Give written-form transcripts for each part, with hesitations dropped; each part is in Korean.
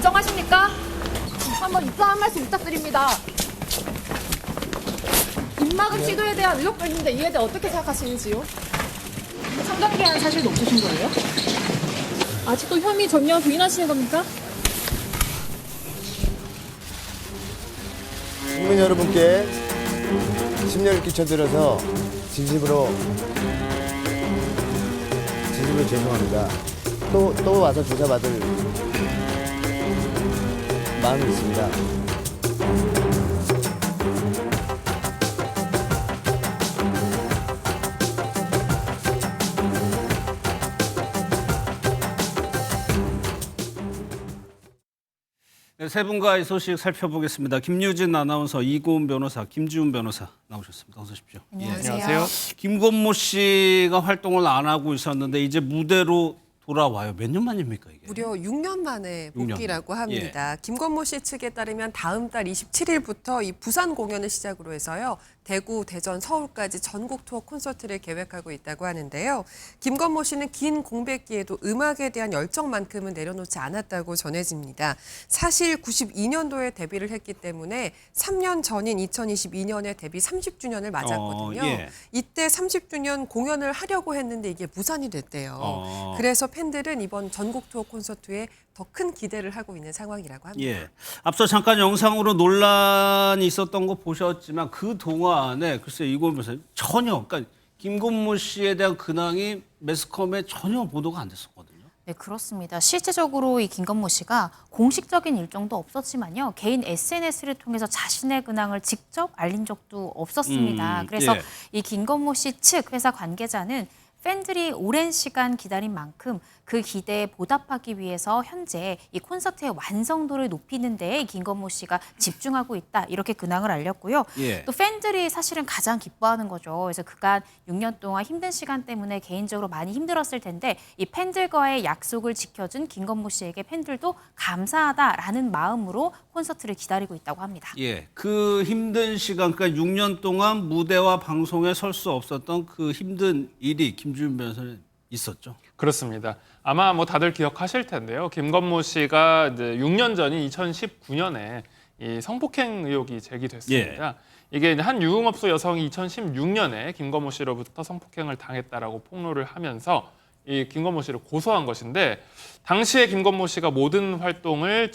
인정하십니까? 한번 입장 한 말씀 부탁드립니다. 입막음 시도에 대한 의혹도 있는데 이에 대해 어떻게 생각하시는지요? 상관계한 사실도 없으신 거예요? 아직도 혐의 전면 부인하시는 겁니까? 국민 여러분께 심려를 끼쳐드려서 진심으로 죄송합니다. 또 와서 조사받을 마음이 있습니다. 네, 세 분과의 소식 살펴보겠습니다. 김유진 아나운서, 이고은 변호사, 김지훈 변호사 나오셨습니다. 어서 오십시오. 안녕하세요. 김건모 씨가 활동을 안 하고 있었는데 이제 무대로 돌아와요. 몇 년 만입니까 이게? 무려 6년 만에 6년. 복귀라고 합니다. 김건모 씨 측에 따르면 다음 달 27일부터 이 부산 공연을 시작으로 해서요. 대구, 대전, 서울까지 전국 투어 콘서트를 계획하고 있다고 하는데요. 김건모 씨는 긴 공백기에도 음악에 대한 열정만큼은 내려놓지 않았다고 전해집니다. 사실 92년도에 데뷔를 했기 때문에 3년 전인 2022년에 데뷔 30주년을 맞았거든요. 예. 이때 30주년 공연을 하려고 했는데 이게 무산이 됐대요. 그래서 팬들은 이번 전국 투어 콘서트에 더 큰 기대를 하고 있는 상황이라고 합니다. 예. 앞서 잠깐 영상으로 논란이 있었던 거 보셨지만 그 동안에 글쎄 이고은 변호사님 전혀 그러니까 김건모 씨에 대한 근황이 매스컴에 전혀 보도가 안 됐었거든요. 네, 그렇습니다. 실제적으로 이 김건모 씨가 공식적인 일정도 없었지만요. 개인 SNS를 통해서 자신의 근황을 직접 알린 적도 없었습니다. 그래서 예. 이 김건모 씨 측 회사 관계자는 팬들이 오랜 시간 기다린 만큼 그 기대에 보답하기 위해서 현재 이 콘서트의 완성도를 높이는 데에 김건모 씨가 집중하고 있다. 이렇게 근황을 알렸고요. 예. 또 팬들이 사실은 가장 기뻐하는 거죠. 그래서 그간 6년 동안 힘든 시간 때문에 개인적으로 많이 힘들었을 텐데 이 팬들과의 약속을 지켜준 김건모 씨에게 팬들도 감사하다라는 마음으로 콘서트를 기다리고 있다고 합니다. 예. 그 힘든 시간 그러니까 6년 동안 무대와 방송에 설 수 없었던 그 힘든 일이 김주윤 변호사는 있었죠. 그렇습니다. 아마 뭐 다들 기억하실 텐데요. 김건모 씨가 이제 6년 전인 2019년에 이 성폭행 의혹이 제기됐습니다. 이게 이제 한 유흥업소 여성이 2016년에 김건모 씨로부터 성폭행을 당했다라고 폭로를 하면서 이 김건모 씨를 고소한 것인데 당시에 김건모 씨가 모든 활동을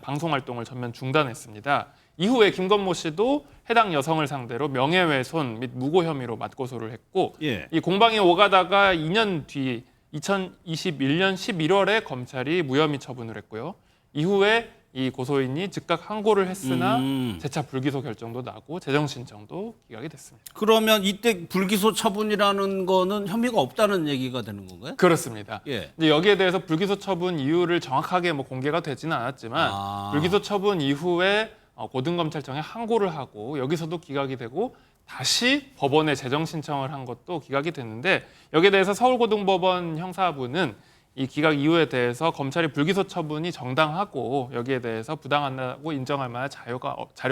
방송 활동을 전면 중단했습니다. 이후에 김건모 씨도 해당 여성을 상대로 명예훼손 및 무고 혐의로 맞고소를 했고 예. 이 공방이 오가다가 2년 뒤 2021년 11월에 검찰이 무혐의 처분을 했고요. 이후에 이 고소인이 즉각 항고를 했으나 재차 불기소 결정도 나고 재정 신청도 기각이 됐습니다. 그러면 이때 불기소 처분이라는 거는 혐의가 없다는 얘기가 되는 건가요? 그렇습니다. 예. 근데 여기에 대해서 불기소 처분 이유를 정확하게 뭐 공개가 되지는 않았지만 불기소 처분 이후에 고등검찰청에 항고를 하고 여기서도 기각이 되고 다시 법원에 재정 신청을 한 것도 기각이 됐는데 여기에 대해서 서울고등법원 형사부는 이 기각 이유에 대해서 검찰이 불기소 처분이 정당하고 여기에 대해서 부당하다고 인정할 만한 자료가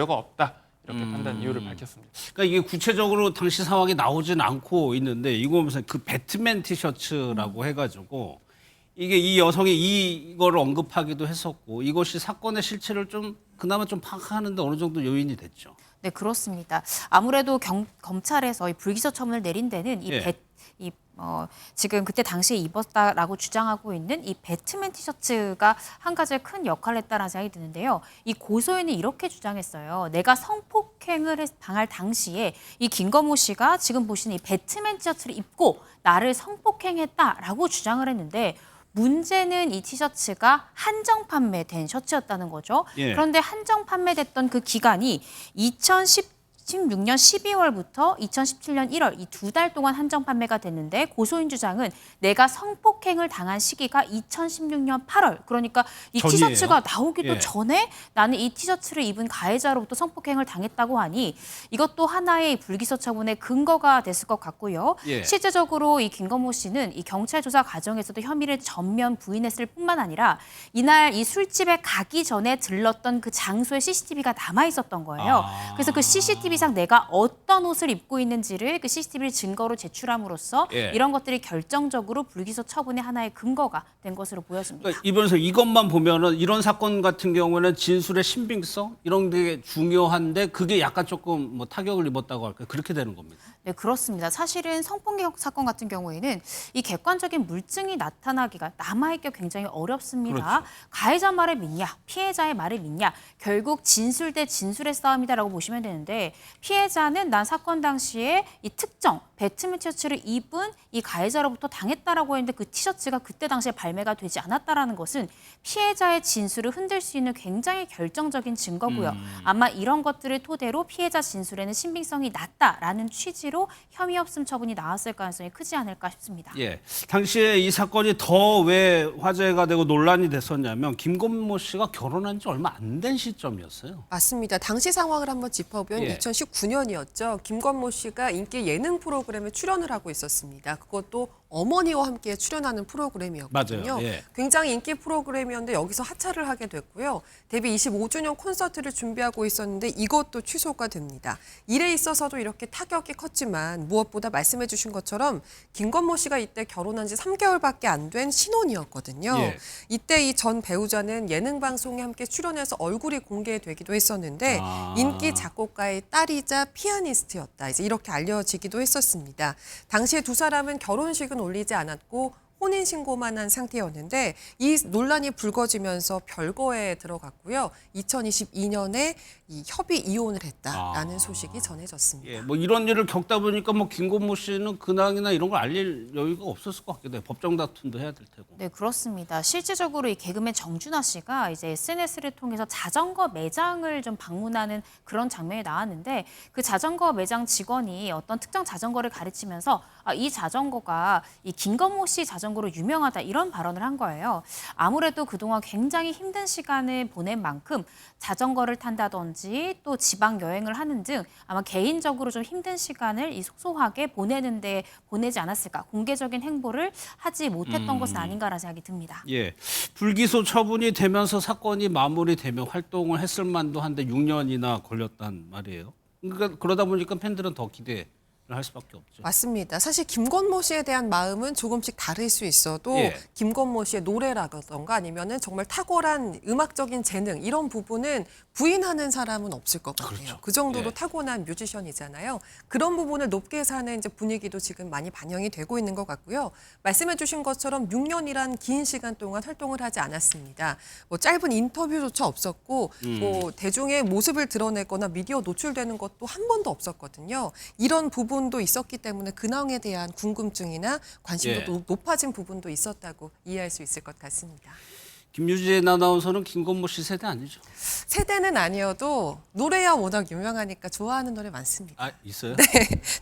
없다 이렇게 판단 이유를 밝혔습니다. 그러니까 이게 구체적으로 당시 상황이 나오진 않고 있는데 이거 보면서 그 배트맨 티셔츠라고 해가지고 이게 이 여성이 이걸 언급하기도 했었고 이것이 사건의 실체를 좀 그나마 좀 파악하는데 어느 정도 요인이 됐죠. 네, 그렇습니다. 아무래도 검찰에서 이 불기소 처분을 내린 데는 지금 그때 당시에 입었다라고 주장하고 있는 이 배트맨 티셔츠가 한 가지 큰 역할을 했다라는 생각이 드는데요. 이 고소인이 이렇게 주장했어요. 내가 성폭행을 당할 당시에 이 김건모 씨가 지금 보시는 이 배트맨 티셔츠를 입고 나를 성폭행했다라고 주장을 했는데 문제는 이 티셔츠가 한정 판매된 셔츠였다는 거죠. 예. 그런데 한정 판매됐던 그 기간이 2016년 12월부터 2017년 1월 이 2달 동안 한정 판매가 됐는데 고소인 주장은 내가 성폭행을 당한 시기가 2016년 8월 그러니까 이 전이에요. 티셔츠가 나오기도 예. 전에 나는 이 티셔츠를 입은 가해자로부터 성폭행을 당했다고 하니 이것도 하나의 불기소 처분의 근거가 됐을 것 같고요. 예. 실제적으로 이 김건모 씨는 이 경찰 조사 과정에서도 혐의를 전면 부인했을 뿐만 아니라 이날 이 술집에 가기 전에 들렀던 그 장소에 CCTV가 남아 있었던 거예요. 그래서 그 CCTV CCTV상 내가 어떤 옷을 입고 있는지를 그 CCTV를 증거로 제출함으로써 예. 이런 것들이 결정적으로 불기소 처분의 하나의 근거가 된 것으로 보여집니다. 그러니까 이 변호사 이것만 보면은 이런 사건 같은 경우는 진술의 신빙성 이런 게 중요한데 그게 약간 조금 뭐 타격을 입었다고 할까요? 그렇게 되는 겁니다. 네, 그렇습니다. 사실은 성폭력 사건 같은 경우에는 이 객관적인 물증이 나타나기가 남아있기가 굉장히 어렵습니다. 그렇죠. 가해자 말을 믿냐, 피해자의 말을 믿냐, 결국 진술 대 진술의 싸움이다라고 보시면 되는데 피해자는 난 사건 당시에 이 특정 배트맨 티셔츠를 입은 이 가해자로부터 당했다라고 했는데 그 티셔츠가 그때 당시에 발매가 되지 않았다라는 것은 피해자의 진술을 흔들 수 있는 굉장히 결정적인 증거고요. 아마 이런 것들을 토대로 피해자 진술에는 신빙성이 낮다라는 취지로 혐의 없음 처분이 나왔을 가능성이 크지 않을까 싶습니다. 예. 당시에 이 사건이 더 왜 화제가 되고 논란이 됐었냐면 김건모 씨가 결혼한 지 얼마 안 된 시점이었어요. 맞습니다. 당시 상황을 한번 짚어보면 예. 2019년이었죠. 김건모 씨가 인기 예능 프로그램에 출연을 하고 있었습니다. 그것도 어머니와 함께 출연하는 프로그램이었거든요. 맞아요. 예. 굉장히 인기 프로그램이었는데 여기서 하차를 하게 됐고요. 데뷔 25주년 콘서트를 준비하고 있었는데 이것도 취소가 됩니다. 일에 있어서도 이렇게 타격이 컸지만 무엇보다 말씀해 주신 것처럼 김건모 씨가 이때 결혼한 지 3개월밖에 안 된 신혼이었거든요. 예. 이때 이 전 배우자는 예능 방송에 함께 출연해서 얼굴이 공개되기도 했었는데 인기 작곡가의 딸이자 피아니스트였다. 이제 이렇게 알려지기도 했었습니다. 당시에 두 사람은 결혼식은 올리지 않았고 혼인신고만 한 상태였는데 이 논란이 불거지면서 별거에 들어갔고요. 2022년에 이 협의 이혼을 했다라는 소식이 전해졌습니다. 예. 뭐 이런 일을 겪다 보니까 뭐 김건모 씨는 근황이나 이런 걸 알릴 여유가 없었을 것 같기도 해요. 법정 다툼도 해야 될 테고. 네, 그렇습니다. 실질적으로 이 개그맨 정준하 씨가 이제 SNS를 통해서 자전거 매장을 좀 방문하는 그런 장면이 나왔는데 그 자전거 매장 직원이 어떤 특정 자전거를 가르치면서 이 자전거가 이 김건모 씨 자전거로 유명하다 이런 발언을 한 거예요. 아무래도 그동안 굉장히 힘든 시간을 보낸 만큼 자전거를 탄다든지 또 지방 여행을 하는 등 아마 개인적으로 좀 힘든 시간을 이 소소하게 보내지 않았을까. 공개적인 행보를 하지 못했던 것은 아닌가라는 생각이 듭니다. 예. 불기소 처분이 되면서 사건이 마무리되면 활동을 했을 만도 한데 6년이나 걸렸단 말이에요. 그러니까 그러다 보니까 팬들은 더 기대를 할 수밖에 없죠. 맞습니다. 사실 김건모 씨에 대한 마음은 조금씩 다를 수 있어도 예. 김건모 씨의 노래라던가 아니면은 정말 탁월한 음악적인 재능 이런 부분은 부인하는 사람은 없을 것 같아요. 그렇죠. 그 정도로 예. 타고난 뮤지션이잖아요. 그런 부분을 높게 사는 이제 분위기도 지금 많이 반영이 되고 있는 것 같고요. 말씀해 주신 것처럼 6년이란 긴 시간 동안 활동을 하지 않았습니다. 뭐 짧은 인터뷰조차 없었고 뭐 대중의 모습을 드러내거나 미디어 노출되는 것도 한 번도 없었거든요. 이런 부분도 있었기 때문에 근황에 대한 궁금증이나 관심도 예. 높아진 부분도 있었다고 이해할 수 있을 것 같습니다. 김유진 아나운서는 김건모 씨 세대 아니죠? 세대는 아니어도 노래야 워낙 유명하니까 좋아하는 노래 많습니다. 아, 있어요?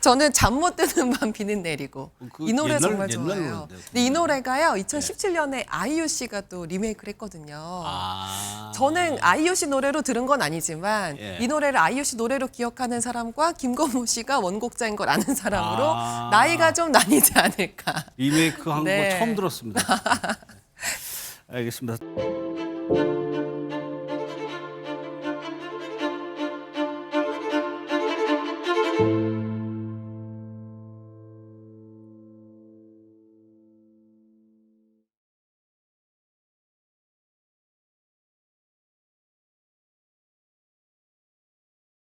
저는 잠 못 드는 밤 비는 내리고 그 이 노래 옛날- 정말 옛날 좋아해요. 노래인데요, 근데 이 노래가요 2017년에 아이유 씨가 또 리메이크를 했거든요. 아. 저는 아이유 씨 노래로 들은 건 아니지만 예. 이 노래를 아이유 씨 노래로 기억하는 사람과 김건모 씨가 원곡자인 걸 아는 사람으로 아. 나이가 좀 나뉘지 않을까. 리메이크 한 거 네. 처음 들었습니다. 알겠습니다.